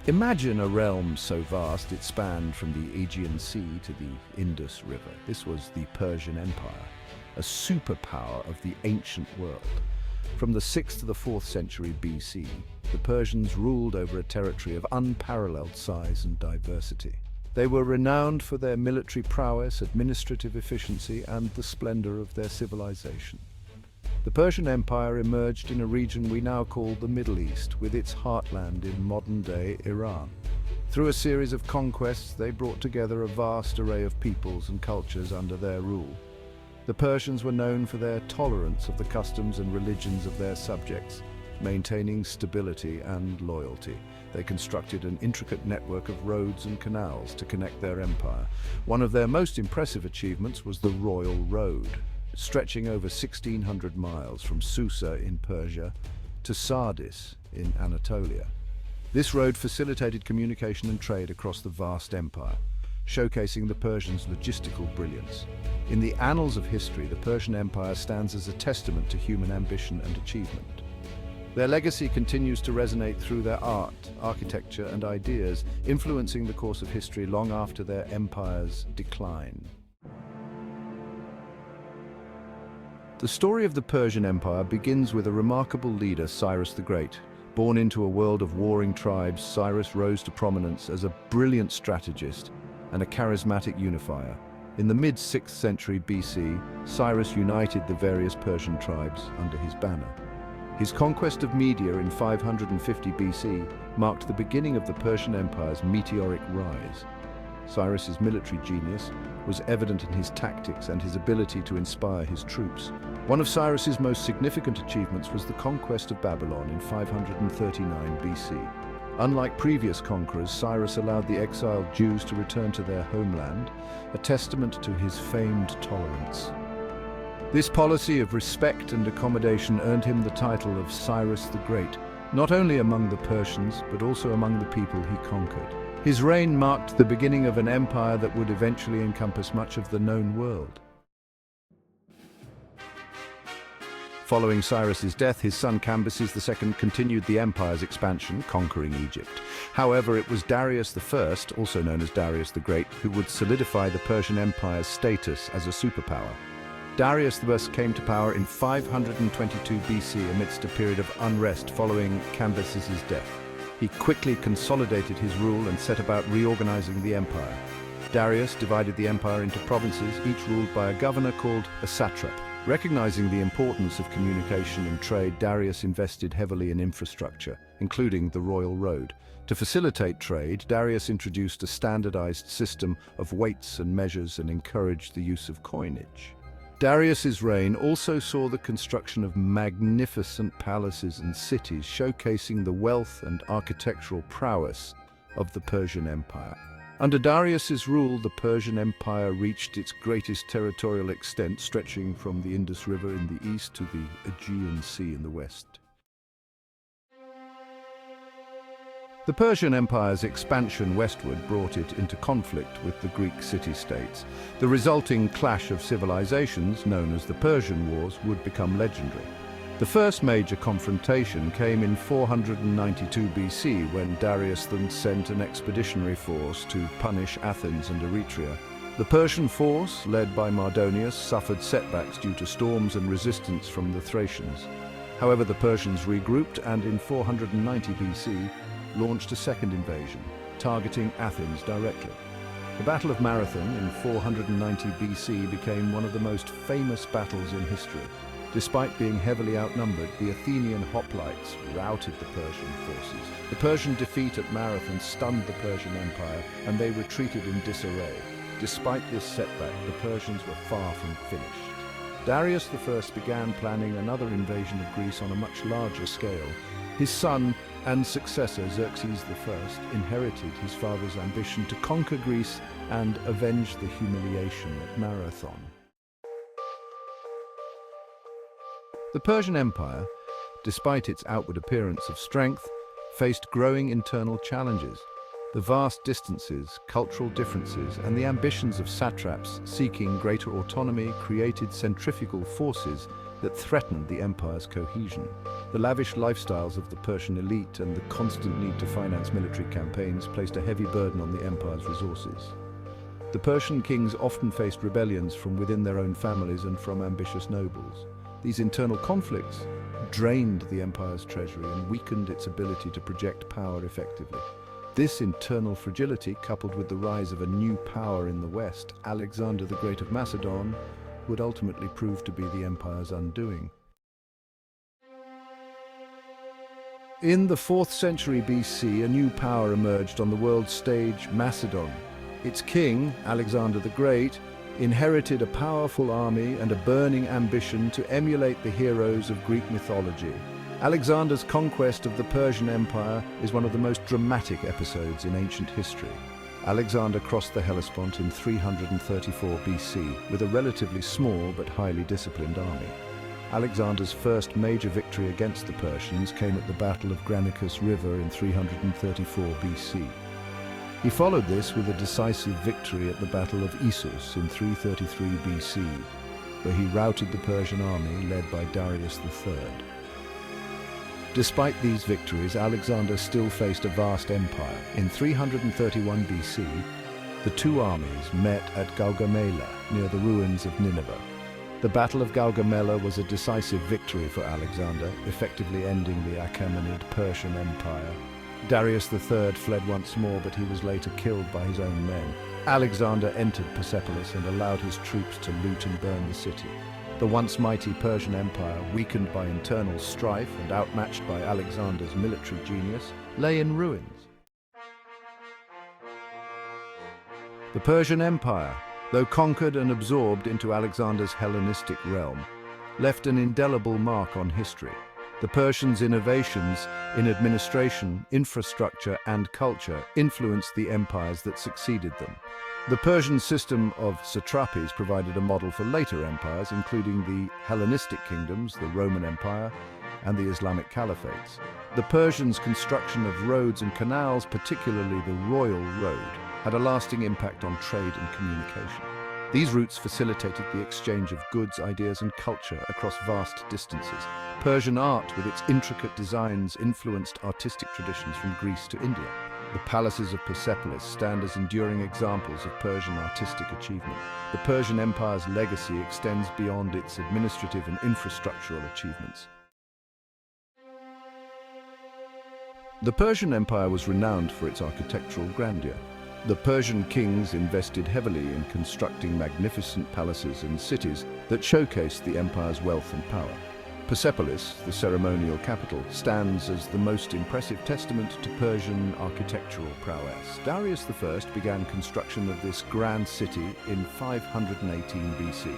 Imagine a realm so vast it spanned from the Aegean Sea to the Indus River. This was the Persian Empire, a superpower of the ancient world. From the 6th to the 4th century BC, the Persians ruled over a territory of unparalleled size and diversity. They were renowned for their military prowess, administrative efficiency, and the splendor of their civilization. The Persian Empire emerged in a region we now call the Middle East, with its heartland in modern-day Iran. Through a series of conquests, they brought together a vast array of peoples and cultures under their rule. The Persians were known for their tolerance of the customs and religions of their subjects, maintaining stability and loyalty. They constructed an intricate network of roads and canals to connect their empire. One of their most impressive achievements was the Royal Road, stretching over 1,600 miles from Susa in Persia to Sardis in Anatolia. This road facilitated communication and trade across the vast empire, showcasing the Persians' logistical brilliance. In the annals of history, the Persian Empire stands as a testament to human ambition and achievement. Their legacy continues to resonate through their art, architecture, and ideas, influencing the course of history long after their empire's decline. The story of the Persian Empire begins with a remarkable leader, Cyrus the Great. Born into a world of warring tribes, Cyrus rose to prominence as a brilliant strategist and a charismatic unifier. In the mid-6th century BC, Cyrus united the various Persian tribes under his banner. His conquest of Media in 550 BC marked the beginning of the Persian Empire's meteoric rise. Cyrus's military genius was evident in his tactics and his ability to inspire his troops. One of Cyrus's most significant achievements was the conquest of Babylon in 539 BC. Unlike previous conquerors, Cyrus allowed the exiled Jews to return to their homeland, a testament to his famed tolerance. This policy of respect and accommodation earned him the title of Cyrus the Great, not only among the Persians, but also among the people he conquered. His reign marked the beginning of an empire that would eventually encompass much of the known world. Following Cyrus's death, his son Cambyses II continued the empire's expansion, conquering Egypt. However, it was Darius I, also known as Darius the Great, who would solidify the Persian Empire's status as a superpower. Darius thus came to power in 522 BC amidst a period of unrest following Cambyses' death. He quickly consolidated his rule and set about reorganizing the empire. Darius divided the empire into provinces, each ruled by a governor called a satrap. Recognizing the importance of communication and trade, Darius invested heavily in infrastructure, including the Royal Road. To facilitate trade, Darius introduced a standardized system of weights and measures and encouraged the use of coinage. Darius's reign also saw the construction of magnificent palaces and cities, showcasing the wealth and architectural prowess of the Persian Empire. Under Darius's rule, the Persian Empire reached its greatest territorial extent, stretching from the Indus River in the east to the Aegean Sea in the west. The Persian Empire's expansion westward brought it into conflict with the Greek city-states. The resulting clash of civilizations, known as the Persian Wars, would become legendary. The first major confrontation came in 492 BC when Darius then sent an expeditionary force to punish Athens and Eretria. The Persian force, led by Mardonius, suffered setbacks due to storms and resistance from the Thracians. However, the Persians regrouped and in 490 BC launched a second invasion, targeting Athens directly. The Battle of Marathon in 490 BC became one of the most famous battles in history. Despite being heavily outnumbered, the Athenian hoplites routed the Persian forces. The Persian defeat at Marathon stunned the Persian Empire, and they retreated in disarray. Despite this setback, the Persians were far from finished. Darius I began planning another invasion of Greece on a much larger scale. His son and successor, Xerxes I, inherited his father's ambition to conquer Greece and avenge the humiliation at Marathon. The Persian Empire, despite its outward appearance of strength, faced growing internal challenges. The vast distances, cultural differences, and the ambitions of satraps seeking greater autonomy created centrifugal forces that threatened the empire's cohesion. The lavish lifestyles of the Persian elite and the constant need to finance military campaigns placed a heavy burden on the empire's resources. The Persian kings often faced rebellions from within their own families and from ambitious nobles. These internal conflicts drained the empire's treasury and weakened its ability to project power effectively. This internal fragility, coupled with the rise of a new power in the West, Alexander the Great of Macedon, would ultimately prove to be the empire's undoing. In the 4th century BC, a new power emerged on the world stage, Macedon. Its king, Alexander the Great, inherited a powerful army and a burning ambition to emulate the heroes of Greek mythology. Alexander's conquest of the Persian Empire is one of the most dramatic episodes in ancient history. Alexander crossed the Hellespont in 334 BC with a relatively small but highly disciplined army. Alexander's first major victory against the Persians came at the Battle of Granicus River in 334 BC. He followed this with a decisive victory at the Battle of Issus in 333 BC, where he routed the Persian army led by Darius III. Despite these victories, Alexander still faced a vast empire. In 331 BC, the two armies met at Gaugamela, near the ruins of Nineveh. The Battle of Gaugamela was a decisive victory for Alexander, effectively ending the Achaemenid Persian Empire. Darius III fled once more, but he was later killed by his own men. Alexander entered Persepolis and allowed his troops to loot and burn the city. The once mighty Persian Empire, weakened by internal strife and outmatched by Alexander's military genius, lay in ruins. The Persian Empire, though conquered and absorbed into Alexander's Hellenistic realm, left an indelible mark on history. The Persians' innovations in administration, infrastructure, and culture influenced the empires that succeeded them. The Persian system of satrapies provided a model for later empires, including the Hellenistic kingdoms, the Roman Empire, and the Islamic caliphates. The Persians' construction of roads and canals, particularly the Royal Road, had a lasting impact on trade and communication. These routes facilitated the exchange of goods, ideas, and culture across vast distances. Persian art, with its intricate designs, influenced artistic traditions from Greece to India. The palaces of Persepolis stand as enduring examples of Persian artistic achievement. The Persian Empire's legacy extends beyond its administrative and infrastructural achievements. The Persian Empire was renowned for its architectural grandeur. The Persian kings invested heavily in constructing magnificent palaces and cities that showcased the empire's wealth and power. Persepolis, the ceremonial capital, stands as the most impressive testament to Persian architectural prowess. Darius I began construction of this grand city in 518 BC.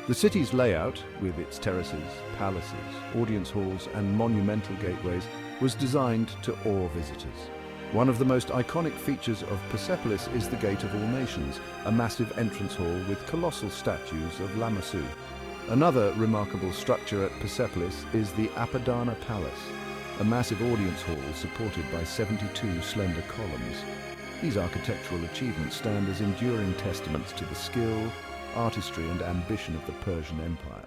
The city's layout, with its terraces, palaces, audience halls, and monumental gateways, was designed to awe visitors. One of the most iconic features of Persepolis is the Gate of All Nations, a massive entrance hall with colossal statues of Lamassu. Another remarkable structure at Persepolis is the Apadana Palace, a massive audience hall supported by 72 slender columns. These architectural achievements stand as enduring testaments to the skill, artistry, and ambition of the Persian Empire.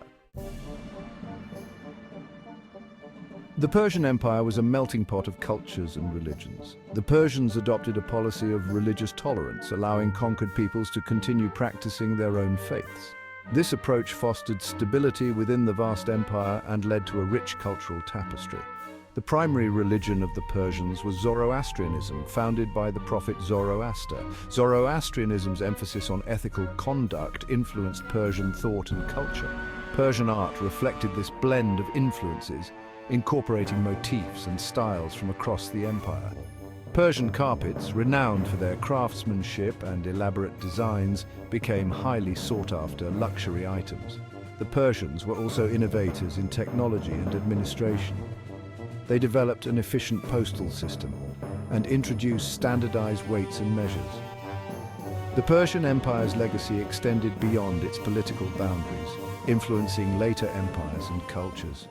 The Persian Empire was a melting pot of cultures and religions. The Persians adopted a policy of religious tolerance, allowing conquered peoples to continue practicing their own faiths. This approach fostered stability within the vast empire and led to a rich cultural tapestry. The primary religion of the Persians was Zoroastrianism, founded by the prophet Zoroaster. Zoroastrianism's emphasis on ethical conduct influenced Persian thought and culture. Persian art reflected this blend of influences, incorporating motifs and styles from across the empire. Persian carpets, renowned for their craftsmanship and elaborate designs, became highly sought-after luxury items. The Persians were also innovators in technology and administration. They developed an efficient postal system and introduced standardized weights and measures. The Persian Empire's legacy extended beyond its political boundaries, influencing later empires and cultures.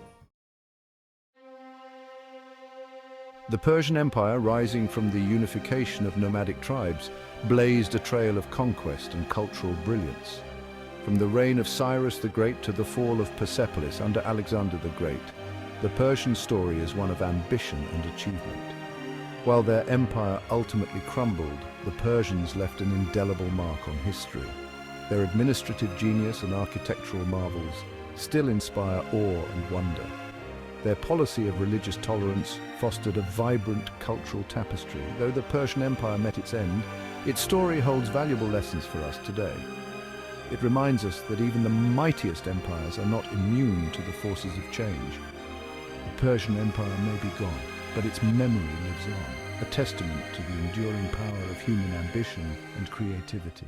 The Persian Empire, rising from the unification of nomadic tribes, blazed a trail of conquest and cultural brilliance. From the reign of Cyrus the Great to the fall of Persepolis under Alexander the Great, The Persian story is one of ambition and achievement. While their empire ultimately crumbled, the Persians left an indelible mark on history. Their administrative genius and architectural marvels still inspire awe and wonder. Their policy of religious tolerance fostered a vibrant cultural tapestry. Though the Persian Empire met its end, its story holds valuable lessons for us today. It reminds us that even the mightiest empires are not immune to the forces of change. The Persian Empire may be gone, but its memory lives on, a testament to the enduring power of human ambition and creativity.